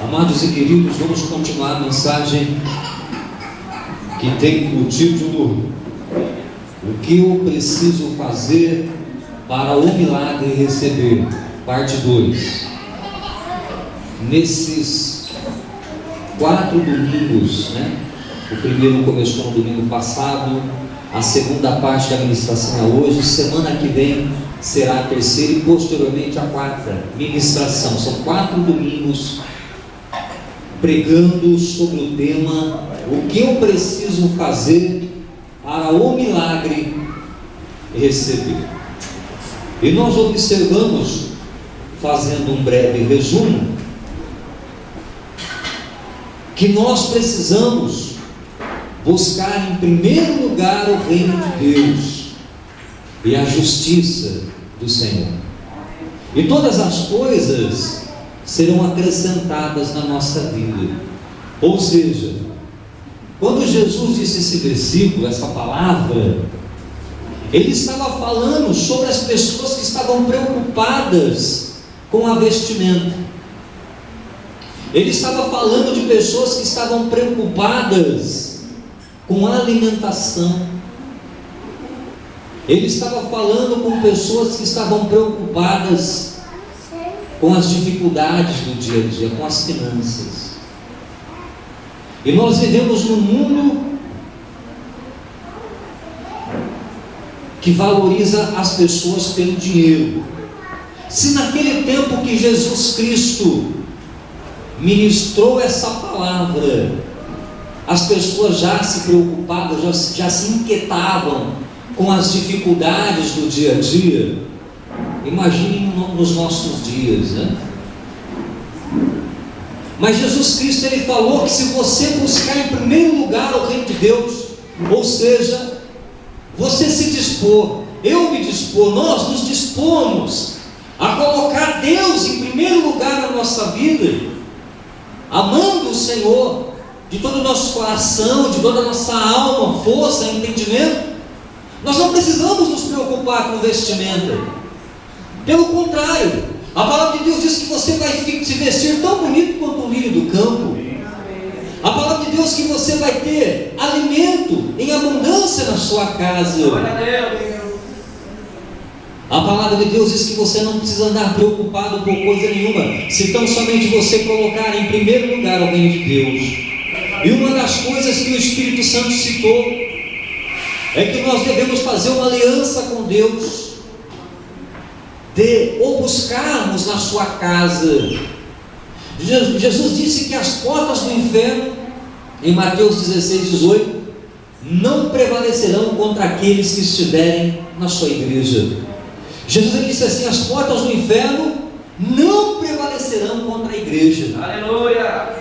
Amados e queridos, vamos continuar a mensagem que tem o título: O que eu preciso fazer para o milagre receber? Parte 2. Nesses 4 domingos, o primeiro começou no domingo passado, a segunda parte da ministração é hoje, semana que vem será a terceira e posteriormente a quarta ministração. São 4 domingos pregando sobre o tema: o que eu preciso fazer para o milagre receber. E nós observamos, fazendo um breve resumo, que nós precisamos buscar em primeiro lugar o reino de Deus e a justiça do Senhor, e todas as coisas serão acrescentadas na nossa vida. Ou seja, quando Jesus disse esse versículo, essa palavra, Ele estava falando sobre as pessoas que estavam preocupadas com a vestimenta. Ele estava falando de pessoas que estavam preocupadas com a alimentação. Ele estava falando com pessoas que estavam preocupadas com as dificuldades do dia a dia, com as finanças. E nós vivemos num mundo que valoriza as pessoas pelo dinheiro. Se naquele tempo que Jesus Cristo ministrou essa palavra, as pessoas já se preocupavam, já se inquietavam com as dificuldades do dia a dia, imaginem nos nossos dias, Mas Jesus Cristo, Ele falou que se você buscar em primeiro lugar o reino de Deus, ou seja, você se dispor, eu me dispor, nós nos dispomos a colocar Deus em primeiro lugar na nossa vida, amando o Senhor de todo o nosso coração, de toda a nossa alma, força, entendimento, nós não precisamos nos preocupar com vestimenta. Pelo contrário, a palavra de Deus diz que você vai se vestir tão bonito quanto o lírio do campo. A palavra de Deus diz que você vai ter alimento em abundância na sua casa. A palavra de Deus diz que você não precisa andar preocupado por coisa nenhuma, se tão somente você colocar em primeiro lugar o reino de Deus. E uma das coisas que o Espírito Santo citou é que nós devemos fazer uma aliança com Deus, ou buscarmos na sua casa. Jesus disse que as portas do inferno, em Mateus 16:18, não prevalecerão contra aqueles que estiverem na sua igreja. Jesus disse assim: as portas do inferno não prevalecerão contra a igreja. Aleluia!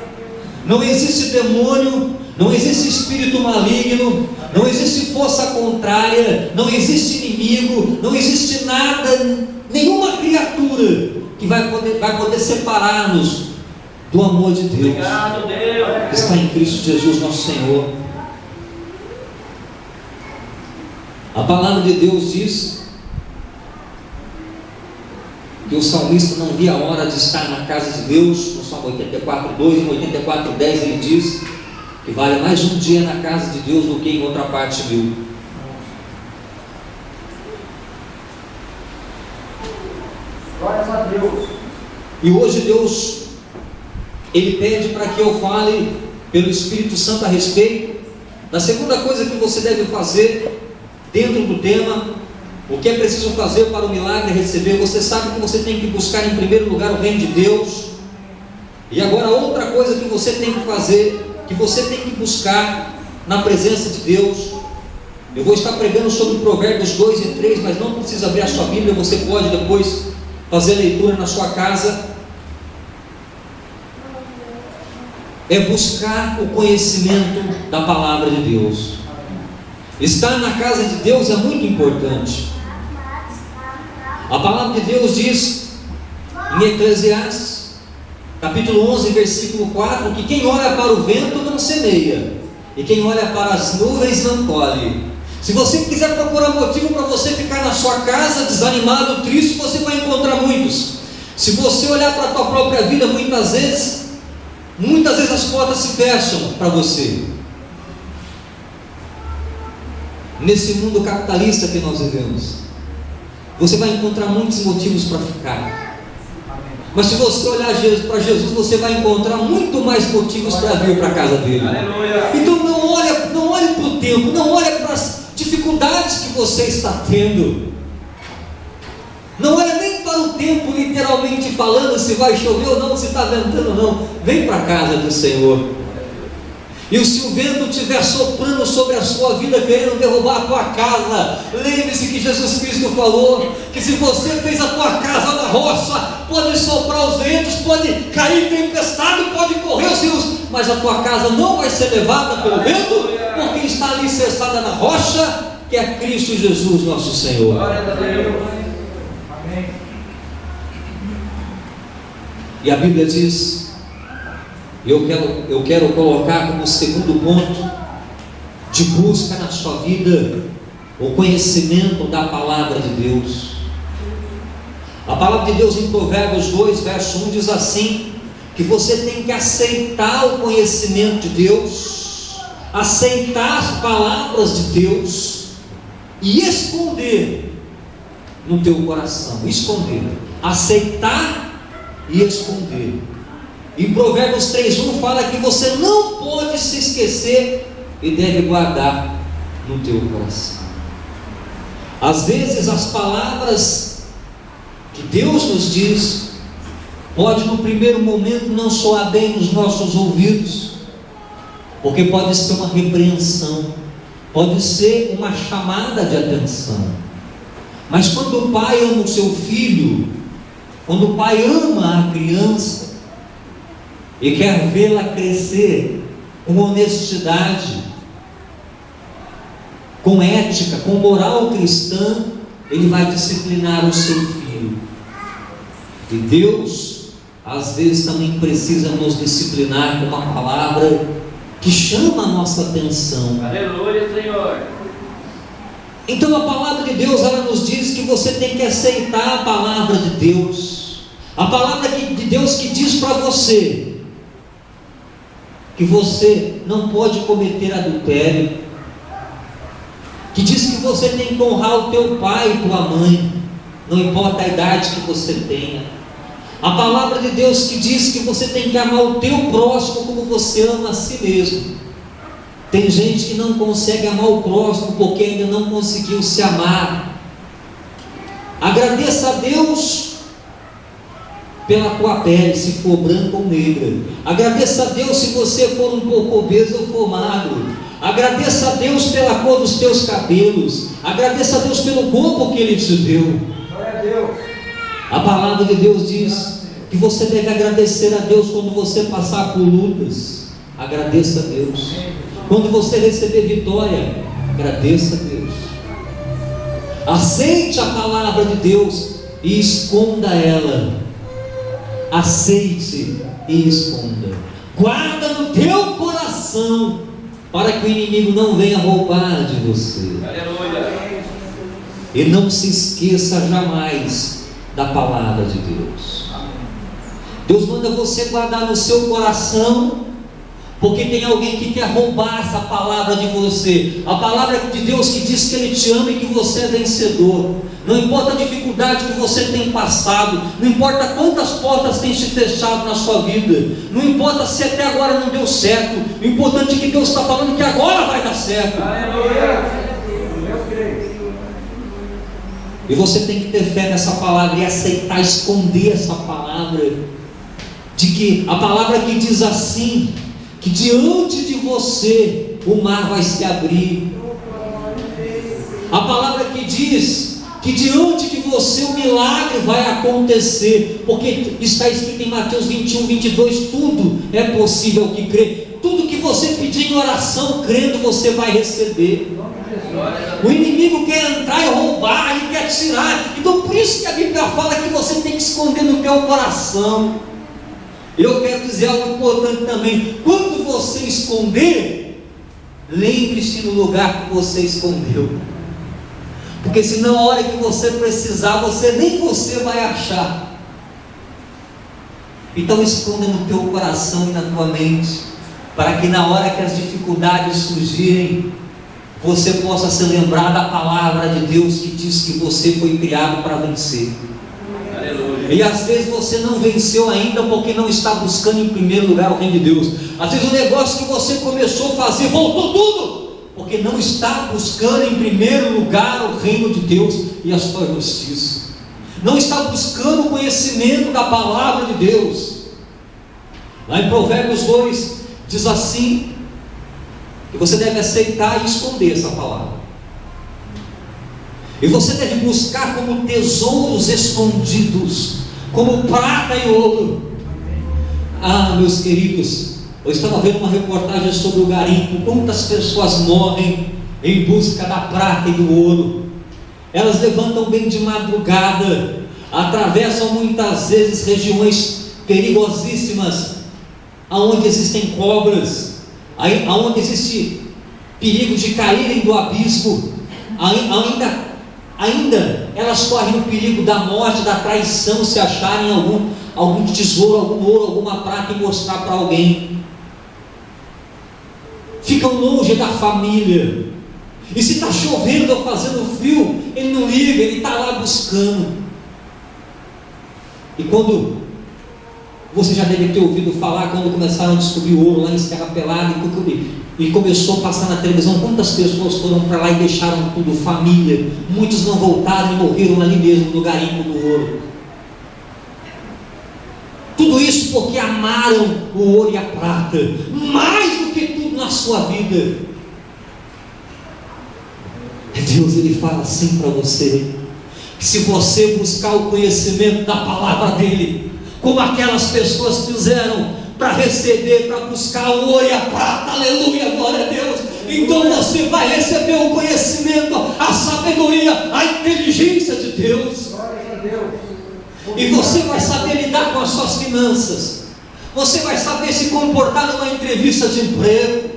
Não existe demônio, não existe espírito maligno, não existe força contrária, não existe inimigo, não existe nada, nenhuma criatura que vai poder separar-nos do amor de Deus. Obrigado, Deus, que está em Cristo Jesus nosso Senhor. A palavra de Deus diz que o salmista não via a hora de estar na casa de Deus. No Salmo 84:2, no 84:10 ele diz que vale mais um dia na casa de Deus do que em outra parte mil. Glórias a Deus. E hoje Deus, Ele pede para que eu fale pelo Espírito Santo a respeito da segunda coisa que você deve fazer dentro do tema: o que é preciso fazer para o milagre receber. Você sabe que você tem que buscar em primeiro lugar o reino de Deus. E agora outra coisa que você tem que fazer, que você tem que buscar na presença de Deus. Eu vou estar pregando sobre Provérbios 2 e 3, mas não precisa abrir a sua Bíblia, você pode depois fazer a leitura na sua casa. É buscar o conhecimento da palavra de Deus. Estar na casa de Deus é muito importante. A palavra de Deus diz em Eclesiastes capítulo 11, versículo 4, que quem olha para o vento não semeia, e quem olha para as nuvens não colhe. Se você quiser procurar motivo para você ficar na sua casa desanimado, triste, você vai encontrar muitos. Se você olhar para a tua própria vida, muitas vezes Muitas vezes as portas se fecham para você. Nesse mundo capitalista que nós vivemos, você vai encontrar muitos motivos para ficar. Mas se você olhar para Jesus, você vai encontrar muito mais motivos para vir para a casa dele. Aleluia. Então não olhe para o tempo, não olhe para as dificuldades que você está tendo. Não olhe nem para o tempo, literalmente falando, se vai chover ou não, se está ventando ou não. Vem para a casa do Senhor. E se o vento estiver soprando sobre a sua vida, querendo derrubar a tua casa, lembre-se que Jesus Cristo falou que se você fez a tua casa na rocha, pode soprar os ventos, pode cair tempestade, pode correr os rios, mas a tua casa não vai ser levada pelo vento, porque está alicerçada na rocha, que é Cristo Jesus nosso Senhor. Glória a Deus. Amém. E a Bíblia diz, eu quero colocar como segundo ponto de busca na sua vida o conhecimento da palavra de Deus. A palavra de Deus em Provérbios 2, verso 1 diz assim, que você tem que aceitar o conhecimento de Deus, aceitar as palavras de Deus e esconder no teu coração. Esconder, aceitar e esconder. Em Provérbios 3:1 fala que você não pode se esquecer e deve guardar no teu coração. Às vezes as palavras que Deus nos diz pode no primeiro momento não soar bem nos nossos ouvidos, porque pode ser uma repreensão, pode ser uma chamada de atenção. Mas quando o pai ama o seu filho, quando o pai ama a criança e quer vê-la crescer com honestidade, com ética, com moral cristã, ele vai disciplinar o seu filho. E Deus, às vezes, também precisa nos disciplinar com uma palavra que chama a nossa atenção. Aleluia, Senhor. Então a palavra de Deus, ela nos diz que você tem que aceitar a palavra de Deus. A palavra de Deus que diz para você que você não pode cometer adultério, que diz que você tem que honrar o teu pai e tua mãe, não importa a idade que você tenha. A palavra de Deus que diz que você tem que amar o teu próximo como você ama a si mesmo. Tem gente que não consegue amar o próximo porque ainda não conseguiu se amar. Agradeça a Deus pela tua pele, se for branca ou negra. Agradeça a Deus se você for um pouco obeso ou for magro. Agradeça a Deus pela cor dos teus cabelos. Agradeça a Deus pelo corpo que Ele te deu. Glória a Deus. A palavra de Deus diz que você deve agradecer a Deus quando você passar por lutas. Agradeça a Deus. Quando você receber vitória, agradeça a Deus. Aceite a palavra de Deus e esconda ela. Aceite e esconda. Guarda no teu coração, para que o inimigo não venha roubar de você. Aleluia. E não se esqueça jamais da palavra de Deus. Deus manda você guardar no seu coração, porque tem alguém que quer roubar essa palavra de você. A palavra de Deus que diz que Ele te ama e que você é vencedor. Não importa a dificuldade que você tem passado, não importa quantas portas têm se fechado na sua vida, não importa se até agora não deu certo, o importante é que Deus está falando que agora vai dar certo. Aleluia. Eu creio. E você tem que ter fé nessa palavra e aceitar, esconder essa palavra, de que a palavra que diz assim, que diante de você o mar vai se abrir. A palavra que diz que diante de você o milagre vai acontecer, porque está escrito em Mateus 21, 22, tudo é possível que crê. Tudo que você pedir em oração, crendo, você vai receber. O inimigo quer entrar e roubar, ele quer tirar. Então por isso que a Bíblia fala que você tem que esconder no teu coração. Eu quero dizer algo importante também. Quando você esconder, lembre-se no lugar que você escondeu, porque senão a hora que você precisar, nem você vai achar. Então esconda no teu coração e na tua mente, para que na hora que as dificuldades surgirem, você possa se lembrar da palavra de Deus que diz que você foi criado para vencer. Aleluia. E às vezes você não venceu ainda porque não está buscando em primeiro lugar o reino de Deus. Às vezes o negócio que você começou a fazer voltou tudo, porque não está buscando em primeiro lugar o reino de Deus e a sua justiça. Não está buscando o conhecimento da palavra de Deus. Lá em Provérbios 2 diz assim, que você deve aceitar e esconder essa palavra, e você deve buscar como tesouros escondidos, como prata e ouro. Ah, meus queridos, eu estava vendo uma reportagem sobre o garimpo. Quantas pessoas morrem em busca da prata e do ouro? Elas levantam bem de madrugada, atravessam muitas vezes regiões perigosíssimas, aonde existem cobras, aonde existe perigo de caírem do abismo, ainda elas correm o perigo da morte, da traição, se acharem algum tesouro, algum ouro, alguma prata e mostrar para alguém. Ficam longe da família, e se está chovendo ou fazendo frio, ele não liga, ele está lá buscando. E quando você já deve ter ouvido falar, quando começaram a descobrir ouro lá em Serra Pelada, e começou a passar na televisão, quantas pessoas foram para lá e deixaram tudo, família. Muitos não voltaram e morreram ali mesmo no garimpo do ouro. Tudo isso porque amaram o ouro e a prata mais do que tudo na sua vida. Deus, ele fala assim para você, que se você buscar o conhecimento da palavra dele, como aquelas pessoas fizeram para receber, para buscar o ouro e a prata, aleluia, glória a Deus, então você vai receber o conhecimento, a sabedoria, a inteligência de Deus, e você vai saber lidar com as suas finanças, você vai saber se comportar numa entrevista de emprego,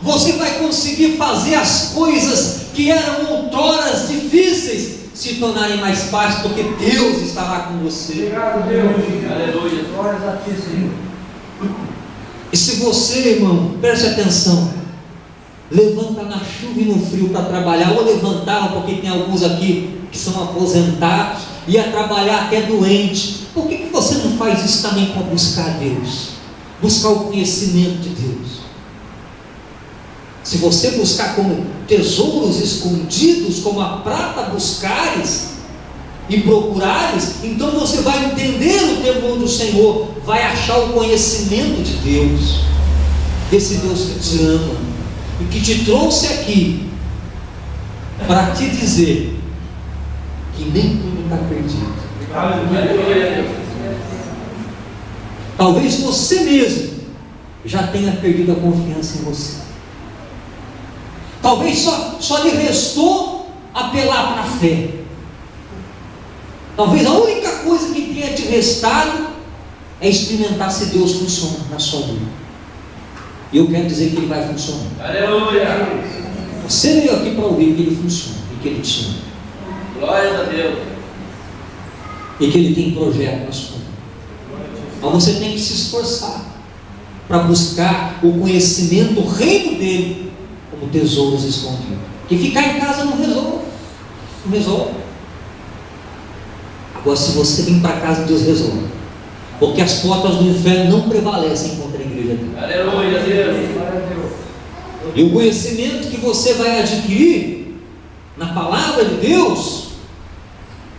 você vai conseguir fazer as coisas que eram outroras difíceis se tornarem mais fáceis, porque Deus estará com você. Obrigado, Deus. Aleluia. Glórias a ti, Senhor. E se você, irmão, preste atenção, levanta na chuva e no frio para trabalhar, ou levantava, porque tem alguns aqui que são aposentados, ia trabalhar até doente, por que você não faz isso também para buscar Deus? Buscar o conhecimento de Deus. Se você buscar como tesouros escondidos, como a prata buscares e procurares, então você vai entender o temor do Senhor, vai achar o conhecimento de Deus, desse Deus que te ama e que te trouxe aqui para te dizer que nem tudo está perdido. Talvez você mesmo já tenha perdido a confiança em você. Talvez só lhe restou apelar para a fé. Talvez a única coisa que tenha te restado é experimentar se Deus funciona na sua vida. E eu quero dizer que Ele vai funcionar. Aleluia! Você veio aqui para ouvir que Ele funciona e que Ele te ama. Glória a Deus! E que Ele tem projeto na sua vida. Mas você tem que se esforçar para buscar o conhecimento, o reino dEle, como tesouros escondidos. Que ficar em casa não resolve. Não resolve. Agora, se você vir para casa, Deus resolve. Porque as portas do inferno não prevalecem contra a igreja dele. Aleluia, Deus. E o conhecimento que você vai adquirir na palavra de Deus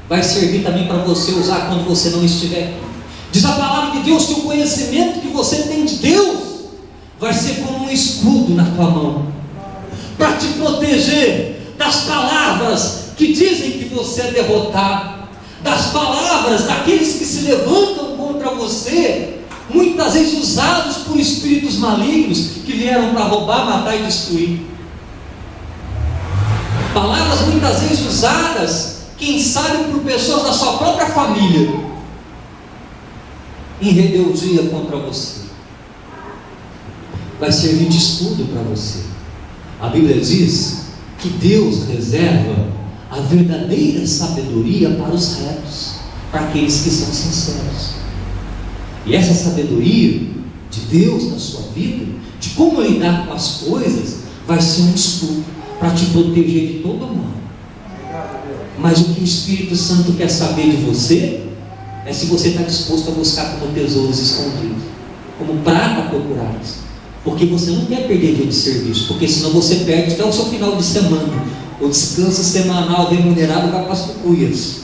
vai servir também para você usar quando você não estiver aqui. Diz a palavra de Deus que o conhecimento que você tem de Deus vai ser como um escudo na tua mão, para te proteger das palavras que dizem que você é derrotado, das palavras daqueles que se levantam contra você, muitas vezes usados por espíritos malignos que vieram para roubar, matar e destruir. Palavras muitas vezes usadas, quem sabe, por pessoas da sua própria família, em rebeldia contra você. Vai servir de escudo para você. A Bíblia diz que Deus reserva a verdadeira sabedoria para os retos, para aqueles que são sinceros. E essa sabedoria de Deus na sua vida, de como lidar com as coisas, vai ser um escudo para te proteger de todo mal. Mas o que o Espírito Santo quer saber de você é se você está disposto a buscar como tesouros escondidos, como prata procurados. Porque você não quer perder dia de serviço, porque senão você perde até o seu final de semana. O descanso semanal remunerado vai para as cucuias.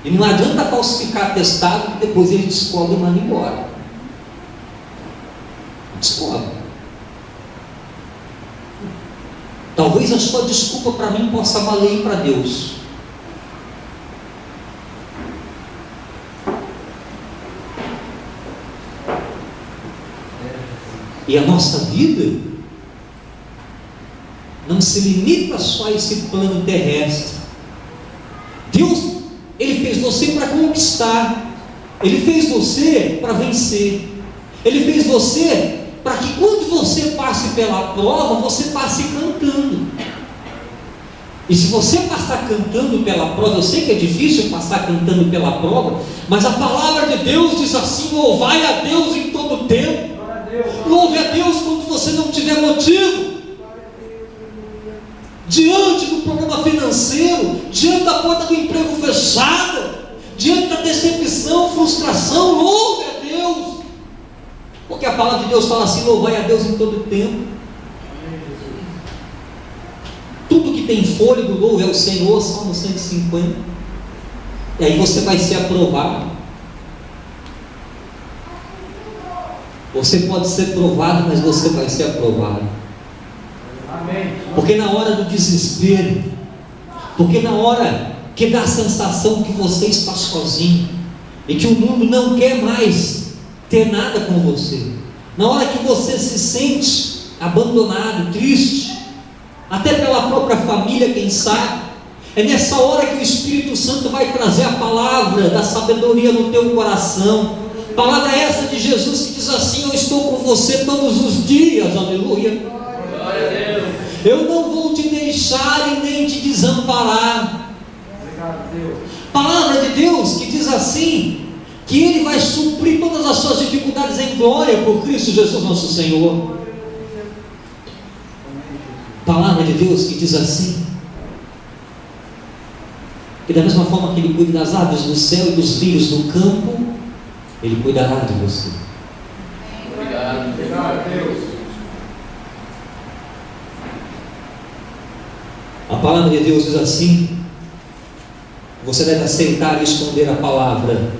E não adianta falsificar atestado que depois ele descobre e manda embora. Descobre. Talvez a sua desculpa para mim possa valer para Deus. E a nossa vida não se limita só a esse plano terrestre. Deus, Ele fez você para conquistar. Ele fez você para vencer. Ele fez você para que quando você passe pela prova, você passe cantando. E se você passar cantando pela prova, eu sei que é difícil passar cantando pela prova, mas a palavra de Deus diz assim: louvai a Deus em todo tempo. Louve a Deus quando você não tiver motivo. Diante do problema financeiro, diante da porta do emprego fechada, diante da decepção, frustração, louve a Deus. Porque a palavra de Deus fala assim: louvai a Deus em todo tempo. Tudo que tem fôlego, louve ao Senhor, Salmo 150. E aí você vai ser aprovado. Você pode ser provado, mas você vai ser aprovado. Amém. Porque na hora do desespero, porque na hora que dá a sensação que você está sozinho e que o mundo não quer mais ter nada com você, na hora que você se sente abandonado, triste, até pela própria família, quem sabe, é nessa hora que o Espírito Santo vai trazer a palavra da sabedoria no teu coração. Palavra essa de Jesus que diz assim: eu estou com você todos os dias, aleluia. Glória a Deus. Eu não vou te deixar e nem te desamparar. Obrigado, Deus. Palavra de Deus que diz assim: que Ele vai suprir todas as suas dificuldades em glória por Cristo Jesus nosso Senhor. Palavra de Deus que diz assim: que da mesma forma que Ele cuida das aves do céu e dos lírios do campo, Ele cuidará de você. Obrigado, Deus. A palavra de Deus diz assim: você deve aceitar e esconder a palavra,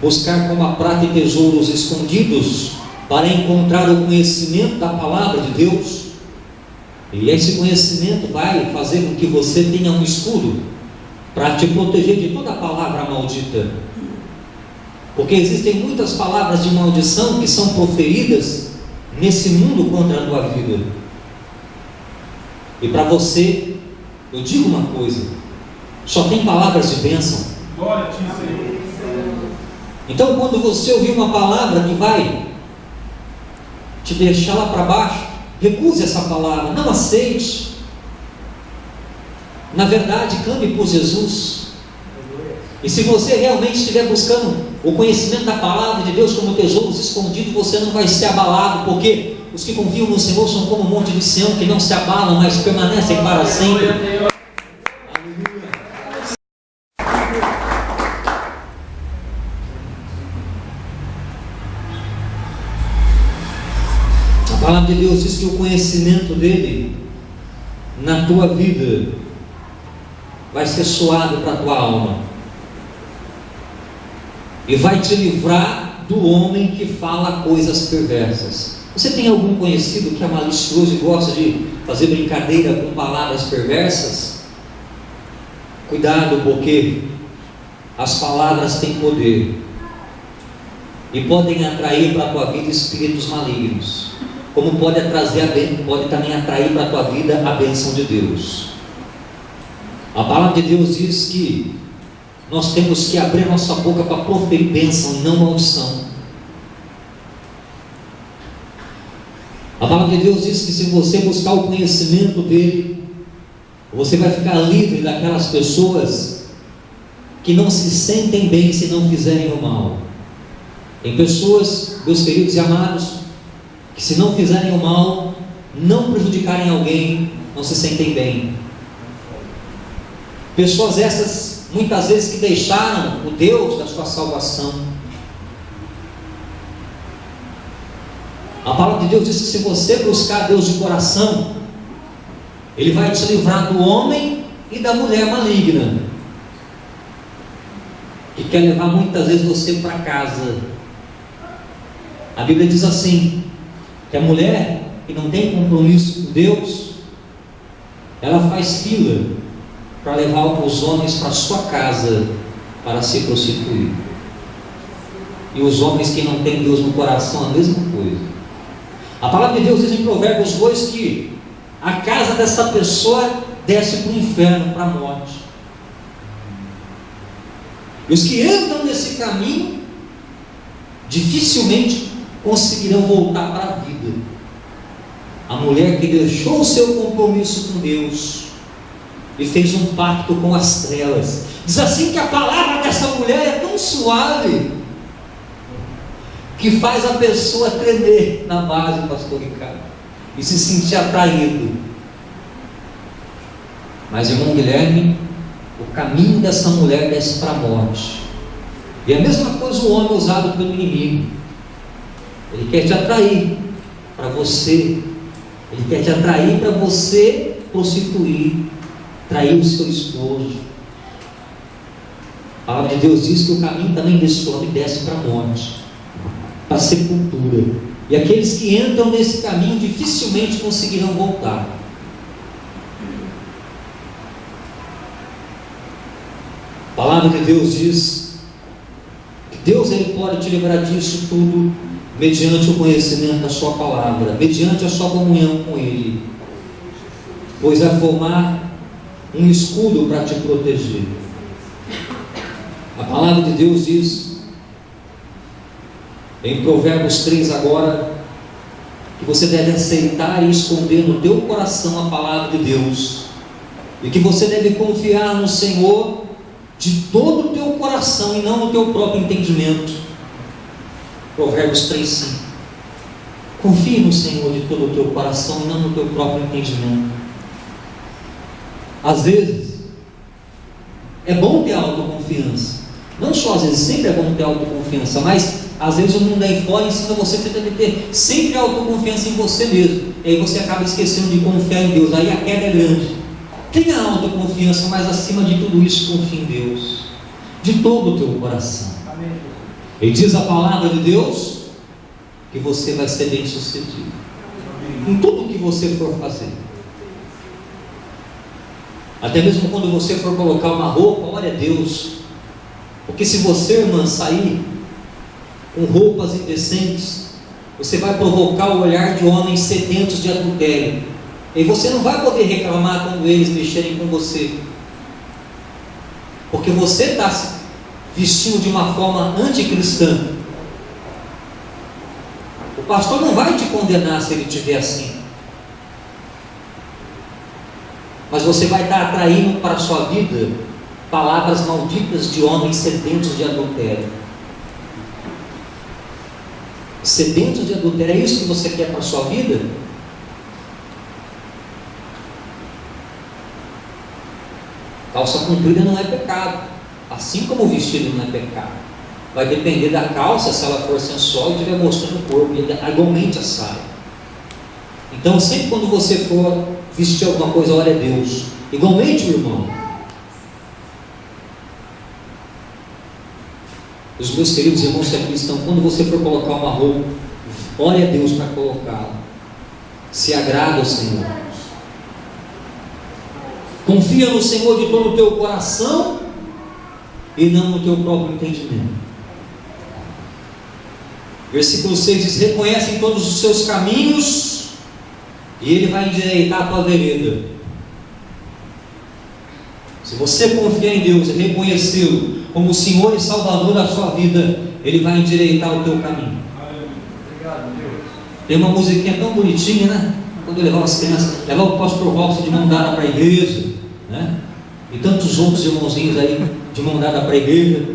buscar como a prata e tesouros escondidos, para encontrar o conhecimento da palavra de Deus. E esse conhecimento vai fazer com que você tenha um escudo para te proteger de toda palavra maldita. Porque existem muitas palavras de maldição que são proferidas nesse mundo contra a tua vida. E para você, eu digo uma coisa: só tem palavras de bênção. Glória a ti, Senhor. Então, quando você ouvir uma palavra que vai te deixar lá para baixo, recuse essa palavra, não aceite. Na verdade, clame por Jesus. E se você realmente estiver buscando o conhecimento da palavra de Deus como tesouros escondidos, você não vai ser abalado, porque os que confiam no Senhor são como o monte de Sião, que não se abalam, mas permanecem para sempre. A palavra de Deus diz que o conhecimento dele na tua vida vai ser suado para a tua alma e vai te livrar do homem que fala coisas perversas. Você tem algum conhecido que é malicioso e gosta de fazer brincadeira com palavras perversas? Cuidado, porque as palavras têm poder e podem atrair para a tua vida espíritos malignos, como pode também atrair para a tua vida a bênção de Deus. A palavra de Deus diz que nós temos que abrir nossa boca para proferir bênção, não maldição. A palavra de Deus diz que se você buscar o conhecimento dele, você vai ficar livre daquelas pessoas que não se sentem bem se não fizerem o mal. Tem pessoas, meus queridos e amados, que se não fizerem o mal, não prejudicarem alguém, não se sentem bem. Pessoas essas, muitas vezes, que deixaram o Deus da sua salvação. A palavra de Deus diz que se você buscar Deus de coração, Ele vai te livrar do homem e da mulher maligna, que quer levar muitas vezes você para casa. A Bíblia diz assim, que a mulher que não tem compromisso com Deus, ela faz fila para levar os homens para sua casa para se prostituir. E os homens que não têm Deus no coração, a mesma coisa. A palavra de Deus diz em Provérbios 2 que a casa dessa pessoa desce para o inferno, para a morte. E os que entram nesse caminho dificilmente conseguirão voltar para a vida. A mulher que deixou o seu compromisso com Deus e fez um pacto com as trevas. Diz assim que a palavra dessa mulher é tão suave que faz a pessoa tremer na base, pastor Ricardo, e se sentir atraído. Mas, irmão Guilherme, o caminho dessa mulher desce para a morte. E a mesma coisa o homem usado pelo inimigo. Ele quer te atrair para você. Ele quer te atrair para você prostituir, trair o seu esposo. A palavra de Deus diz que o caminho também desse homem desce para a morte, para a sepultura. E aqueles que entram nesse caminho dificilmente conseguirão voltar. A palavra de Deus diz que Deus ele pode te livrar disso tudo mediante o conhecimento da sua palavra, mediante a sua comunhão com Ele, pois vai formar um escudo para te proteger. A palavra de Deus diz em Provérbios 3 agora, que você deve aceitar e esconder no teu coração a palavra de Deus, e que você deve confiar no Senhor de todo o teu coração e não no teu próprio entendimento. Provérbios 3:5. Confie no Senhor de todo o teu coração e não no teu próprio entendimento. Às vezes é bom ter autoconfiança. Não só às vezes, sempre é bom ter autoconfiança, mas às vezes o mundo aí fora ensina você que você deve ter sempre autoconfiança em você mesmo. E aí você acaba esquecendo de confiar em Deus. Aí a queda é grande. Tenha autoconfiança, mas acima de tudo isso, confie em Deus de todo o teu coração. Amém. E diz a palavra de Deus que você vai ser bem sucedido em tudo que você for fazer. Até mesmo quando você for colocar uma roupa, olha Deus, porque se você, irmã, sair com roupas indecentes, você vai provocar o olhar de homens sedentos de adultério. E você não vai poder reclamar quando eles mexerem com você, porque você está se vestindo de uma forma anticristã. O pastor não vai te condenar se ele estiver assim, mas você vai estar atraindo para a sua vida palavras malditas de homens sedentos de adultério. Sedentos de adultério, é isso que você quer para a sua vida? Calça comprida não é pecado, assim como o vestido não é pecado. Vai depender da calça, se ela for sensual e estiver mostrando o corpo, igualmente a saia. Então sempre quando você for vestir alguma coisa, olha a Deus. Igualmente, irmão, os meus queridos irmãos que aqui estão, quando você for colocar uma roupa, olhe a Deus para colocá-la. Se agrada ao Senhor. Confia no Senhor de todo o teu coração e não no teu próprio entendimento. Versículo 6 diz: reconhece em todos os seus caminhos e Ele vai endireitar a tua vereda. Se você confiar em Deus e reconhecê-lo como o Senhor e Salvador da sua vida, Ele vai endireitar o teu caminho. Obrigado, Deus. Tem uma musiquinha tão bonitinha, né? Quando eu levava as crianças, levava o pastor Robson de mão dada para a igreja, né? E tantos outros irmãozinhos aí de mão dada para a igreja.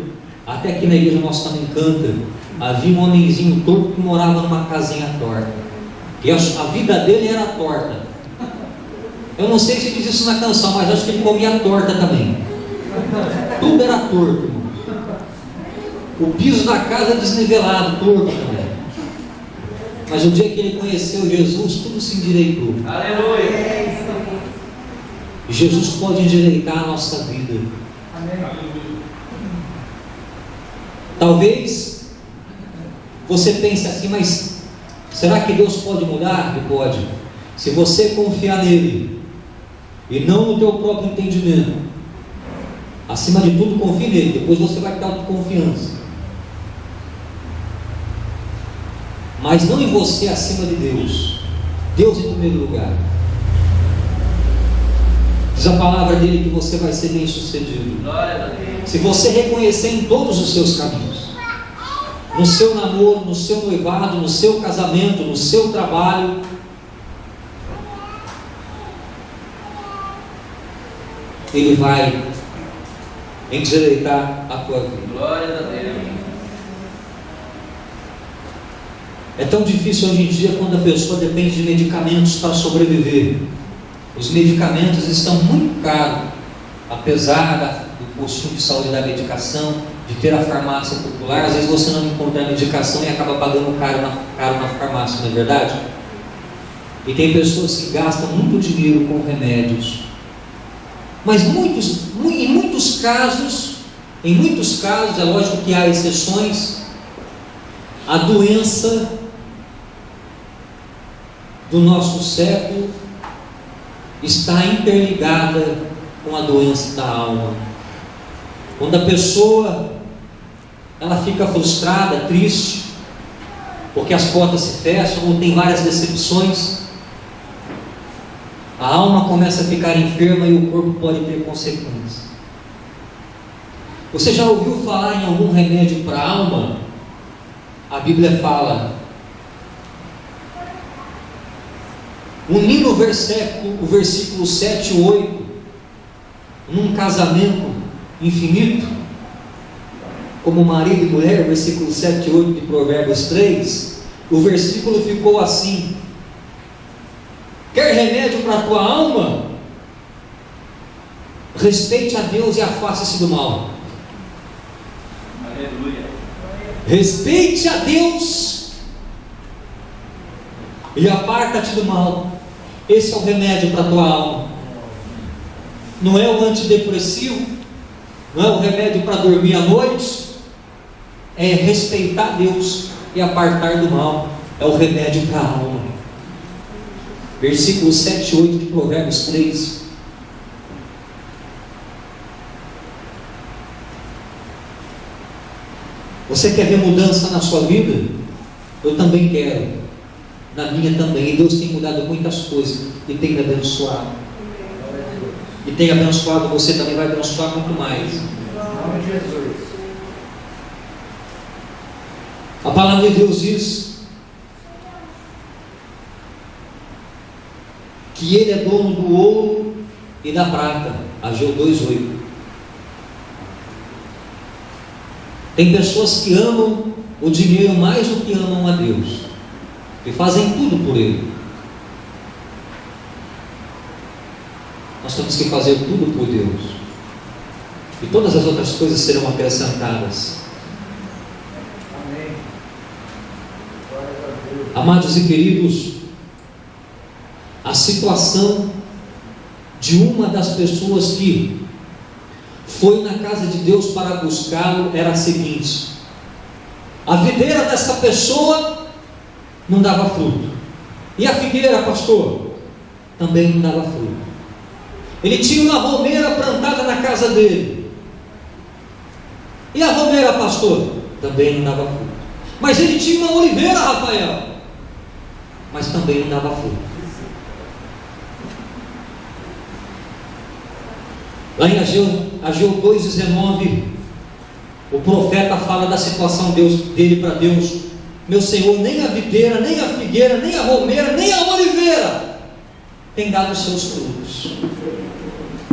Até aqui na igreja nós também canta. havia um homenzinho torto que morava numa casinha torta. E a vida dele era torta. Eu não sei se diz isso na canção, mas acho que ele comia torta também. Tudo era torto, irmão. O piso da casa desnivelado, torto também. Mas o dia que ele conheceu Jesus, tudo se endireitou. Aleluia. E Jesus pode endireitar a nossa vida. Amém. Talvez você pense assim, mas será que Deus pode mudar? Ele pode. Se você confiar nele e não no teu próprio entendimento. Acima de tudo, confie nele. Depois você vai ter autoconfiança. Mas não em você acima de Deus. Deus em primeiro lugar. Diz a palavra dele que você vai ser bem sucedido. Se você reconhecer em todos os seus caminhos, no seu namoro, no seu noivado, no seu casamento, no seu trabalho, ele vai endireitar a tua vida. Glória a Deus. É tão difícil hoje em dia quando a pessoa depende de medicamentos para sobreviver. Os medicamentos estão muito caros, apesar do postinho de saúde da medicação, de ter a farmácia popular. Às vezes você não encontra a medicação e acaba pagando caro na farmácia, não é verdade? E tem pessoas que gastam muito dinheiro com remédios. Mas em muitos casos, é lógico que há exceções, a doença do nosso século está interligada com a doença da alma. Quando a pessoa ela fica frustrada, triste, porque as portas se fecham ou tem várias decepções, a alma começa a ficar enferma e o corpo pode ter consequências. Você já ouviu falar em algum remédio para a alma? A Bíblia fala: unindo o versículo 7 e 8, num casamento infinito, como marido e mulher, versículo 7 e 8 de Provérbios 3, o versículo ficou assim: quer remédio para a tua alma? Respeite a Deus e afaste-se do mal. Aleluia. Respeite a Deus e aparta-te do mal. Esse é o remédio para a tua alma. Não é o antidepressivo, não é o remédio para dormir à noite. É respeitar Deus e apartar do mal. É o remédio para a alma. Versículos 7 e 8 de Provérbios 3. Você quer ver mudança na sua vida? Eu também quero. Na minha também. E Deus tem mudado muitas coisas e tem me abençoado. E tem abençoado, você também vai abençoar muito mais. Em nome de Jesus. A palavra de Deus diz que Ele é dono do ouro e da prata. Ageu 2:8. Tem pessoas que amam o dinheiro mais do que amam a Deus e fazem tudo por Ele. Nós temos que fazer tudo por Deus, e todas as outras coisas serão acrescentadas. Amém. Glória a Deus. Amados e queridos, a situação de uma das pessoas que foi na casa de Deus para buscá-lo era a seguinte: a videira dessa pessoa não dava fruto, e a figueira, pastor, também não dava fruto. Ele tinha uma romeira plantada na casa dele, e a romeira, pastor, também não dava fruto. Mas ele tinha uma oliveira, Rafael, mas também não dava fruto. Lá em Ageu 2,19, o profeta fala da situação dele para Deus: meu Senhor, nem a videira, nem a figueira, nem a romeira, nem a oliveira tem dado os seus frutos.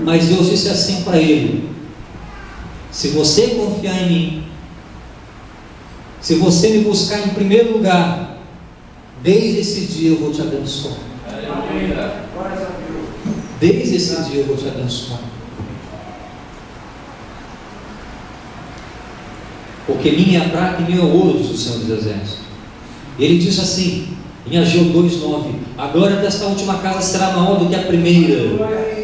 Mas Deus disse assim para ele: se você confiar em mim, Se você me buscar em primeiro lugar, desde esse dia eu vou te abençoar. Desde esse dia eu vou te abençoar. Porque minha é a prata e meu é o ouro, diz o Senhor dos Exércitos. Ele diz assim, em Ageu 2:9: a glória desta última casa será maior do que a primeira.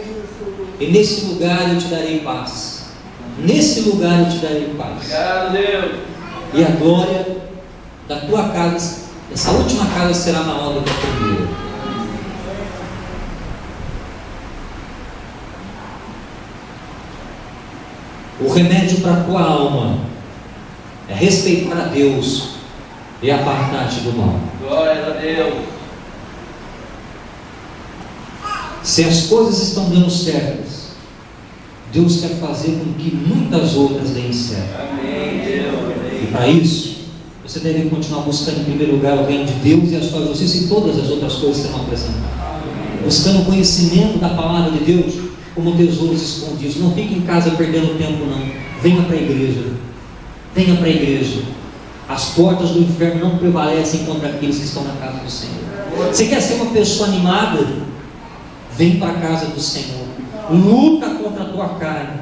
E nesse lugar eu te darei paz. Nesse lugar eu te darei paz. Obrigado, Deus. E a glória da tua casa, essa última casa, será maior do que a primeira. O remédio para a tua alma é respeitar a Deus e apartar-te do mal. Glória a Deus. Se as coisas estão dando certas, Deus quer fazer com que muitas outras deem certo. Amém, Deus. E para isso, você deve continuar buscando em primeiro lugar o reino de Deus e a sua justiça, e todas as outras coisas serão acrescentadas. Buscando o conhecimento da palavra de Deus como tesouros escondidos. Não fique em casa perdendo tempo, não. Venha para a igreja. Venha para a igreja. As portas do inferno não prevalecem contra aqueles que estão na casa do Senhor. Você quer ser uma pessoa animada? Vem para a casa do Senhor. Luta contra a tua carne.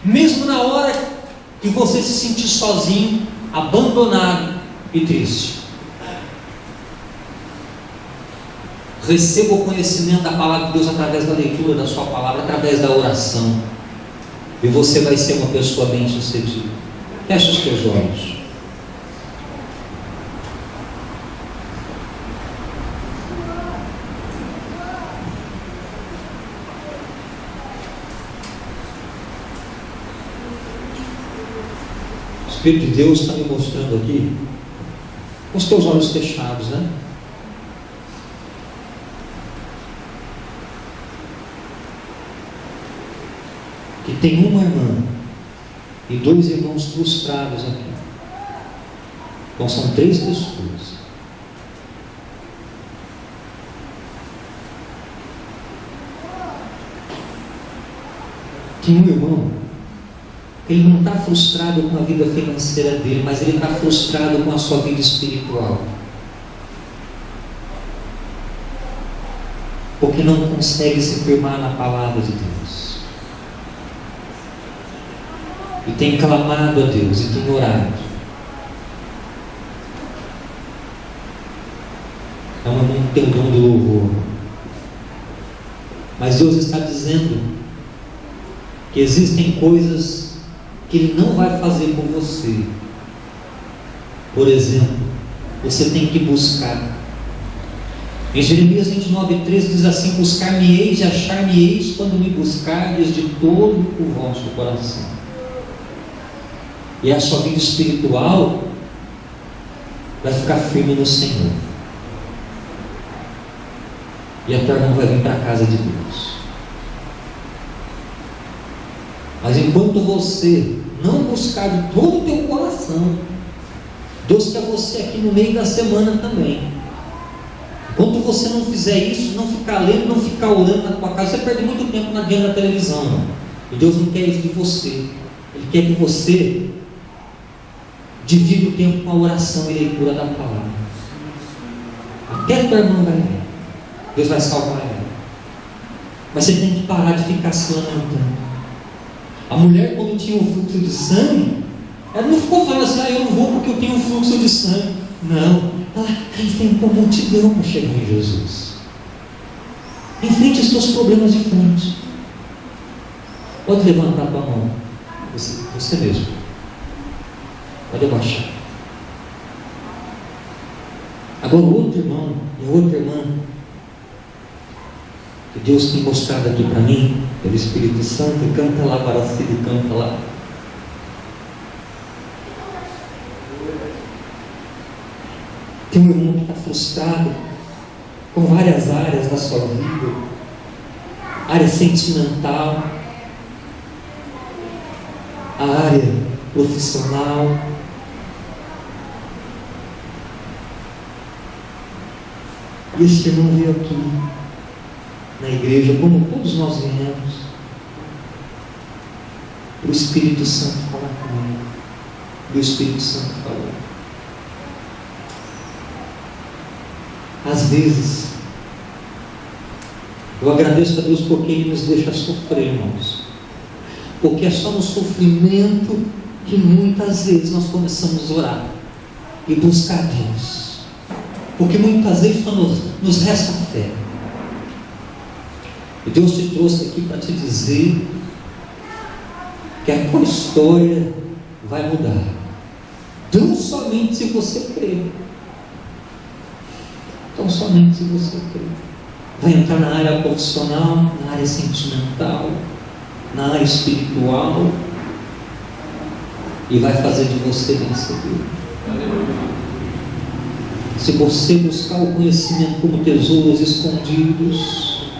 Mesmo na hora que você se sentir sozinho, abandonado e triste, receba o conhecimento da palavra de Deus através da leitura da sua palavra, através da oração, e você vai ser uma pessoa bem-sucedida. Feche os teus olhos. O Espírito de Deus está me mostrando aqui, com os teus olhos fechados, né? Que tem uma irmã e 2 irmãos frustrados aqui. Então são 3 pessoas. Tem um irmão, ele não está frustrado com a vida financeira dele, mas ele está frustrado com a sua vida espiritual. Porque não consegue se firmar na palavra de Deus. E tem clamado a Deus, e tem orado. É um irmão que tem o dom do louvor. Mas Deus está dizendo que existem coisas que Ele não vai fazer por você. Por exemplo, você tem que buscar. Em Jeremias 29:13 diz assim: buscar-me-eis e achar-me-eis quando me buscardes de todo o vosso coração. E a sua vida espiritual vai ficar firme no Senhor. E a tua irmã vai vir para a casa de Deus. Mas enquanto você não buscar de todo o teu coração, Deus quer você aqui no meio da semana também. Enquanto você não fizer isso, não ficar lendo, não ficar orando na tua casa, você perde muito tempo na diante da televisão, não. E Deus não quer isso de você. Ele quer que você divida o tempo com a oração e leitura da palavra. Até a tua irmã vai ver. Deus vai salvar ela. Mas você tem que parar de ficar se lamentando. A mulher, quando tinha um fluxo de sangue, ela não ficou falando assim: eu não vou porque eu tenho um fluxo de sangue. Não, ela enfrentou a multidão para chegar em Jesus. Enfrente os teus problemas de frente. Pode levantar a tua mão. Você mesmo. Pode abaixar. Agora o outro irmão e a outra irmã que Deus tem mostrado aqui para mim, pelo Espírito Santo, canta lá para si, canta lá. Tem um irmão que está frustrado com várias áreas da sua vida, área sentimental, a área profissional. E este irmão veio aqui na igreja, como todos nós viemos, o Espírito Santo falar com ele. E o Espírito Santo falou: Às vezes, eu agradeço a Deus porque Ele nos deixa sofrer, irmãos. Porque é só no sofrimento que muitas vezes nós começamos a orar e buscar Deus. Porque muitas vezes só nos resta fé. E Deus te trouxe aqui para te dizer que a tua história vai mudar. Tão somente se você crer. Tão somente se você crer. Vai entrar na área profissional, na área sentimental, na área espiritual, e vai fazer de você vencedor. Se você buscar o conhecimento como tesouros escondidos,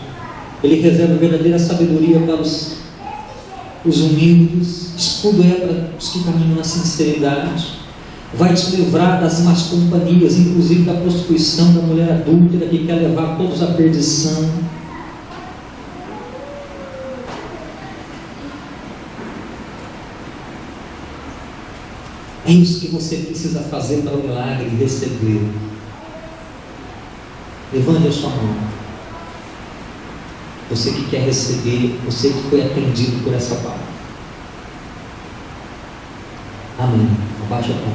Ele reserva verdadeira sabedoria para os humildes, escudo é para os que caminham na sinceridade, vai te livrar das más companhias, inclusive da prostituição, da mulher adúltera que quer levar todos à perdição. É isso que você precisa fazer para o milagre receber. Levante a sua mão. Você que quer receber, você que foi atendido por essa palavra. Amém. Abaixa a mão.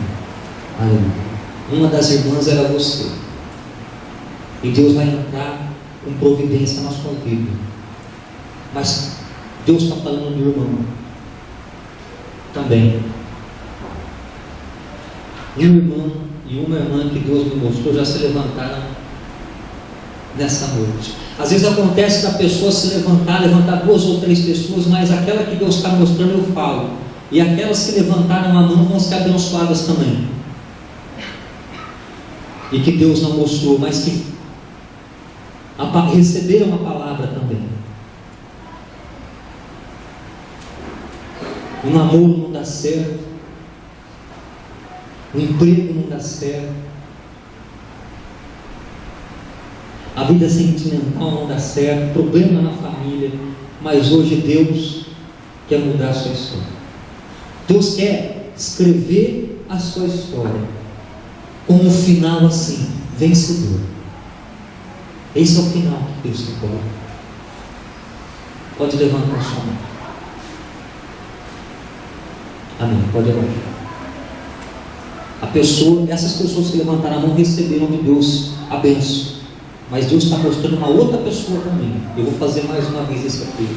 Aleluia. Uma das irmãs era você. E Deus vai entrar com providência na sua vida. Mas Deus está falando do irmão também. E um irmão e uma irmã que Deus me mostrou já se levantaram nessa noite. Às vezes acontece da pessoa se levantar 2 ou 3 pessoas, mas aquela que Deus está mostrando eu falo. E aquelas que levantaram a mão vão ser abençoadas também. E que Deus não mostrou, mas que receberam a palavra também. O namoro não dá certo, o emprego não dá certo, a vida sentimental não dá certo, problema na família, mas hoje Deus quer mudar a sua história. Deus quer escrever a sua história com um final assim, vencedor. Esse é o final que Deus quer. Pode levantar a sua mão. Amém. Pode levantar. Essas pessoas que levantaram a mão receberam de Deus a bênção. Mas Deus está mostrando uma outra pessoa também. Eu vou fazer mais uma vez esse aqui.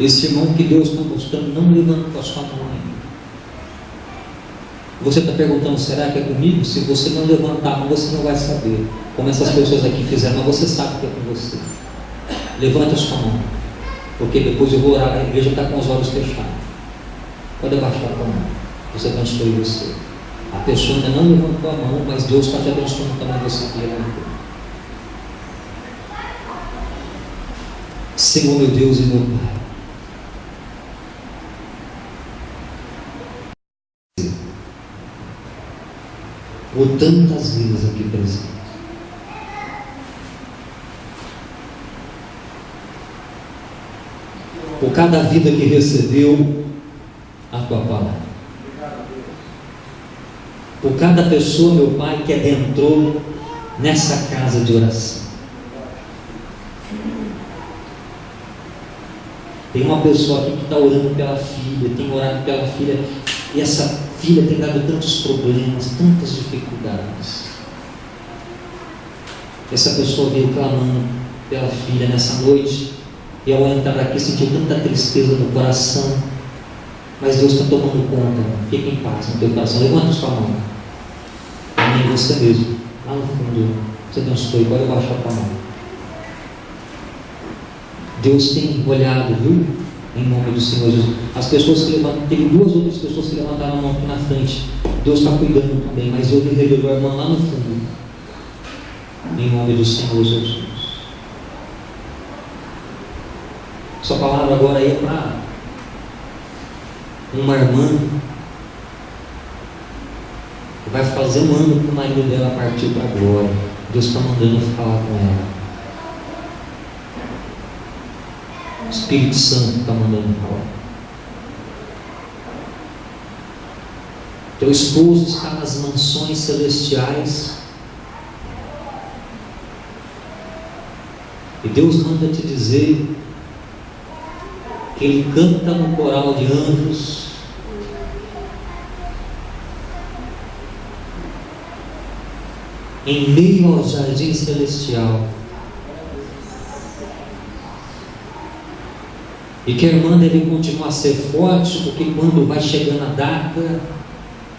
Esse irmão que Deus está mostrando não levantou a sua mão ainda. Você está perguntando, será que é comigo? Se você não levantar a mão, você não vai saber. Como essas pessoas aqui fizeram, mas você sabe que é com você. Levante a sua mão. Porque depois eu vou orar, a igreja está com os olhos fechados. Pode abaixar a mão. Deus abençoe você. A pessoa ainda não levantou a mão, mas Deus está te abençoando também você que levantou. Senhor meu Deus e meu Pai, por tantas vidas aqui presentes, por cada vida que recebeu a Tua palavra, por cada pessoa, meu Pai, que adentrou nessa casa de oração. Tem uma pessoa aqui que está orando pela filha, tem orado pela filha, e essa filha tem dado tantos problemas, tantas dificuldades. Essa pessoa veio clamando pela filha nessa noite, e ao entrar aqui sentiu tanta tristeza no coração, mas Deus está tomando conta. Fique em paz no teu coração. Levanta a sua mão. Amém, você mesmo, lá no fundo, você abençoe, pode baixar a mão. Deus tem olhado, viu? Em nome do Senhor Jesus. As pessoas que levantaram, teve 2 outras pessoas que levantaram a mão aqui na frente. Deus está cuidando também, mas eu me revelou a irmã lá no fundo. Em nome do Senhor Jesus. Essa palavra agora aí é para uma irmã que vai fazer um ano que o marido dela partiu para a glória. Deus está mandando falar com ela. O Espírito Santo está mandando falar. Teu esposo está nas mansões celestiais E Deus manda te dizer que Ele canta no coral de anjos, em meio ao jardim celestial, e que a irmã deve continuar a ser forte, porque quando vai chegando a data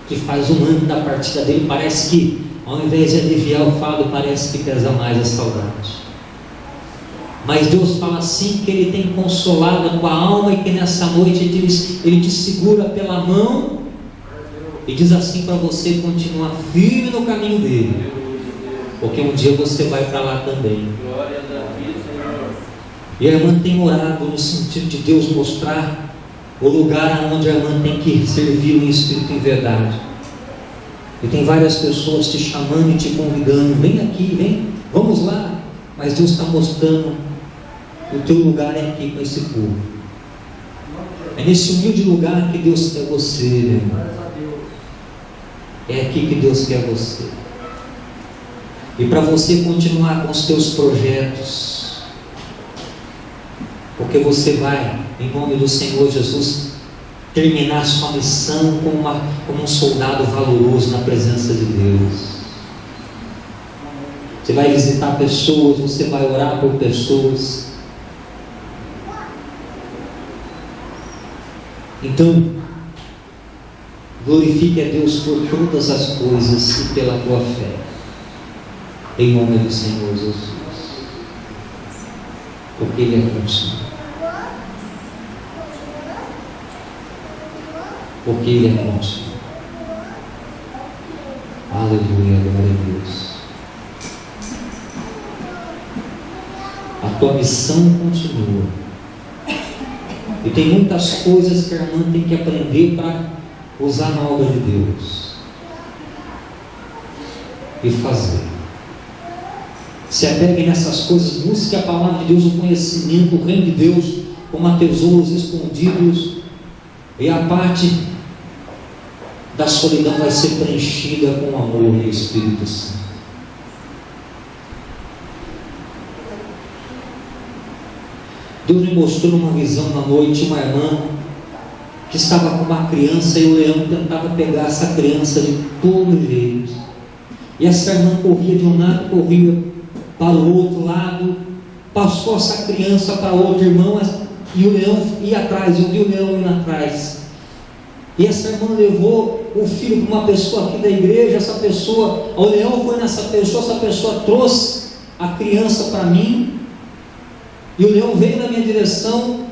que faz um ano da partida dele, parece que ao invés de aliviar o fardo, parece que pesa mais a saudade. Mas Deus fala assim, que Ele tem consolado a tua alma, e que nessa noite Ele te segura pela mão e diz assim para você continuar firme no caminho dele, porque um dia você vai para lá também. Glória a Deus, Senhor. E a irmã tem orado no sentido de Deus mostrar o lugar onde a irmã tem que servir o Espírito em verdade. E tem várias pessoas te chamando e te convidando, vem aqui, vem, vamos lá. Mas Deus está mostrando o teu lugar é aqui com esse povo. É nesse humilde lugar que Deus quer você, meu irmão. É aqui que Deus quer você. E para você continuar com os teus projetos, porque você vai, em nome do Senhor Jesus, terminar sua missão como um soldado valoroso na presença de Deus. Você vai visitar pessoas, você vai orar por pessoas. Então, glorifique a Deus por todas as coisas e pela tua fé, em nome do Senhor Jesus, porque Ele é contigo, porque Ele é contigo. Aleluia, glória a Deus. A tua missão continua. E tem muitas coisas que a irmã tem que aprender para usar na obra de Deus e fazer. Se apegue nessas coisas, busque a palavra de Deus, o conhecimento, o reino de Deus, como a tesouros escondidos, e a parte da solidão vai ser preenchida com o amor do Espírito Santo. Deus me mostrou uma visão na noite, uma irmã que estava com uma criança, e o leão tentava pegar essa criança de todo jeito. E essa irmã corria de um lado, corria para o outro lado, passou essa criança para outro irmão, e o leão ia atrás, eu vi o leão indo atrás. E essa irmã levou o filho para uma pessoa aqui da igreja, o leão foi nessa pessoa, essa pessoa trouxe a criança para mim, e o leão veio na minha direção,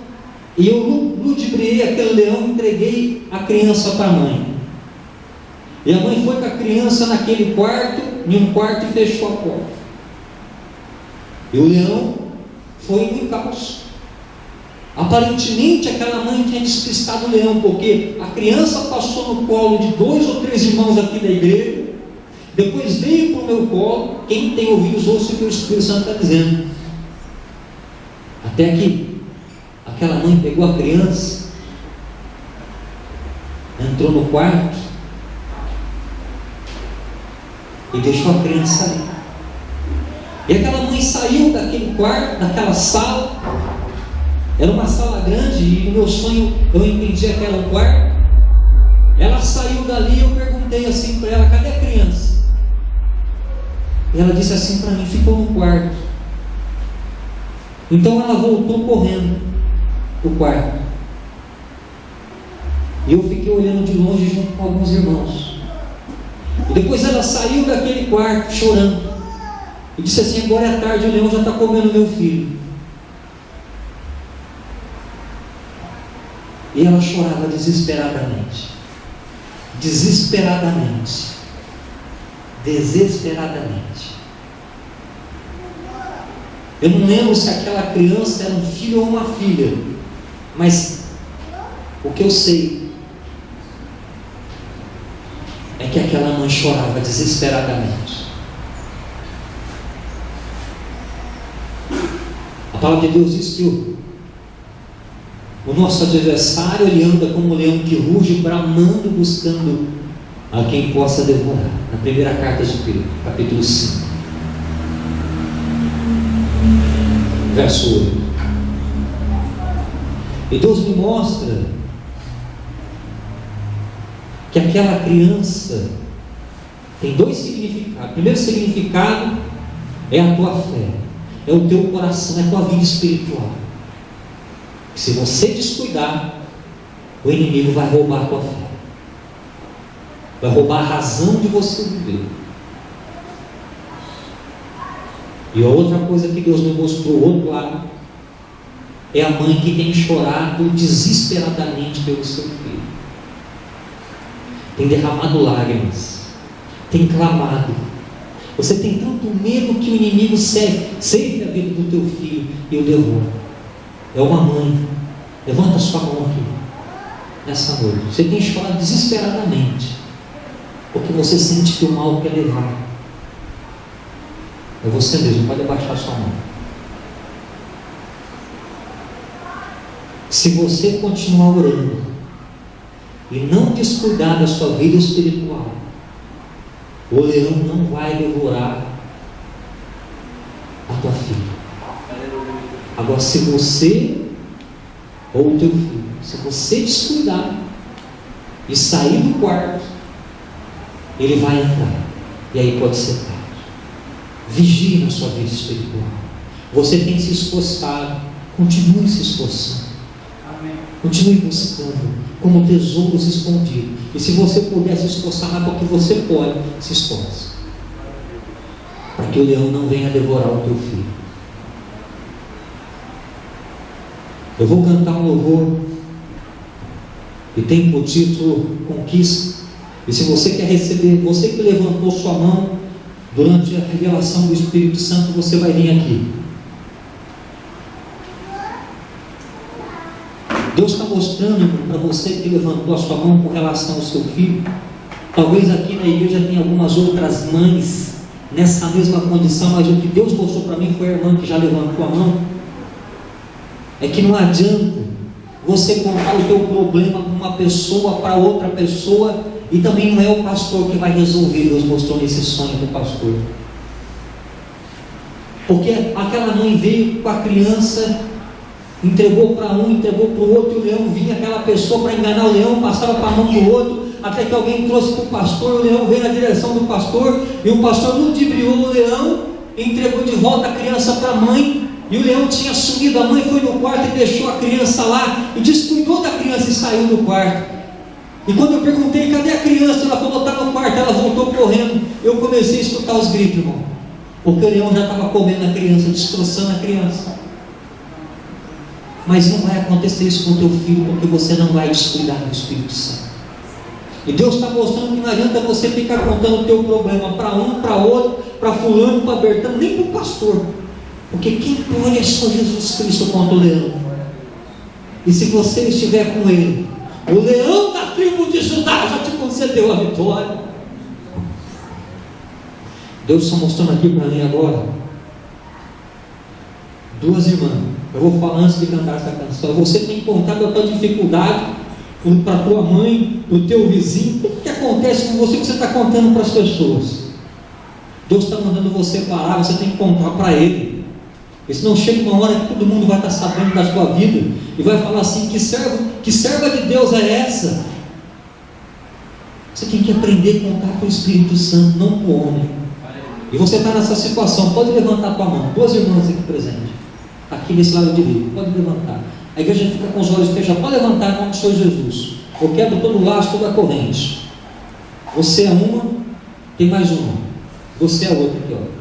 e eu ludibriei aquele leão, entreguei a criança para a mãe. E a mãe foi com a criança naquele quarto, em um quarto, e fechou a porta. E o leão foi em encalço. Aparentemente aquela mãe tinha despistado o leão, porque a criança passou no colo de 2 ou 3 irmãos aqui da igreja, depois veio para o meu colo. Quem tem ouvidos ouça o que o Espírito Santo está dizendo. Até que aquela mãe pegou a criança, entrou no quarto e deixou a criança sair. E aquela mãe saiu daquele quarto, daquela sala. Era uma sala grande, e o meu sonho, eu entendi que era um quarto. Ela saiu dali, e eu perguntei assim para ela: cadê a criança? E ela disse assim para mim: ficou no quarto. Então ela voltou correndo para o quarto, e eu fiquei olhando de longe junto com alguns irmãos. E depois ela saiu daquele quarto chorando e disse assim: agora é tarde, o leão já está comendo meu filho. E ela chorava desesperadamente, desesperadamente. Eu não lembro se aquela criança era um filho ou uma filha, mas o que eu sei é que aquela mãe chorava desesperadamente. A palavra de Deus diz que o nosso adversário, ele anda como um leão que ruge, bramando, buscando a quem possa devorar. Na primeira carta de Pedro, capítulo 5. Verso 8. E Deus me mostra que aquela criança tem dois significados. O primeiro significado é a tua fé, é o teu coração, é a tua vida espiritual. Se você descuidar, o inimigo vai roubar a tua fé, vai roubar a razão de você viver. E a outra coisa que Deus me mostrou, o outro lado, é a mãe que tem chorado desesperadamente pelo seu filho, tem derramado lágrimas, tem clamado. Você tem tanto medo que o inimigo ceife a vida do teu filho e o derruba. É uma mãe. Levanta a sua mão aqui nessa noite. Você tem chorado desesperadamente porque você sente que o mal quer levar. É você mesmo, pode abaixar a sua mão. Se você continuar orando e não descuidar da sua vida espiritual, o leão não vai devorar a tua filha. Agora, se você ou o teu filho, se você descuidar e sair do quarto, ele vai entrar, e aí pode ser tarde. Vigie na sua vida espiritual. Você tem se esforçado, continue se esforçando. Continue buscando como tesouros escondidos. E se você puder se esforçar mais do que você pode, se esforce, para que o leão não venha devorar o teu filho. Eu vou cantar um louvor e tem por título Conquista. E se você quer receber, você que levantou sua mão durante a revelação do Espírito Santo, você vai vir aqui. Deus está mostrando para você que levantou a sua mão com relação ao seu filho. Talvez aqui na igreja tenha algumas outras mães nessa mesma condição, mas o que Deus mostrou para mim foi a irmã que já levantou a mão. É que não adianta você contar o teu problema para uma pessoa, para outra pessoa, e também não é o pastor que vai resolver. Deus mostrou nesse sonho do pastor, porque aquela mãe veio com a criança, entregou para um, entregou para o outro, e o leão vinha, aquela pessoa para enganar o leão, passava para a mão do outro, até que alguém trouxe para o pastor, o leão veio na direção do pastor, e o pastor ludibriou o leão, entregou de volta a criança para a mãe, e o leão tinha sumido. A mãe foi no quarto e deixou a criança lá, e descuidou da criança e saiu do quarto. E quando eu perguntei, cadê a criança? Ela falou, está no quarto. Ela voltou correndo. Eu comecei a escutar os gritos, irmão, porque o leão já estava comendo a criança, destroçando a criança. Mas não vai acontecer isso com o teu filho, porque você não vai descuidar do Espírito Santo. E Deus está mostrando que não adianta você ficar contando o teu problema para um, para outro, para fulano, para Bertano, nem para o pastor, porque quem pode é só Jesus Cristo contra o leão. E se você estiver com ele, o leão da tribo de Judá já te concedeu a vitória. Deus está mostrando aqui para mim agora duas irmãs. Eu vou falar antes de cantar essa canção. Você tem que contar da tua dificuldade para a tua mãe, para o teu vizinho. O que acontece com você que você está contando para as pessoas? Deus está mandando você parar, você tem que contar para ele. Porque senão chega uma hora que todo mundo vai estar sabendo da sua vida e vai falar assim, que serva de Deus é essa? Você tem que aprender a contar para o Espírito Santo, não para o homem. E você está nessa situação, pode levantar a tua mão. Duas irmãs aqui presentes, aqui nesse lado direito, pode levantar. A igreja fica com os olhos fechados, pode levantar em nome do Senhor Jesus. Eu quebro todo o laço, toda a corrente. Você é uma, tem mais uma. Você é a outra aqui, ó.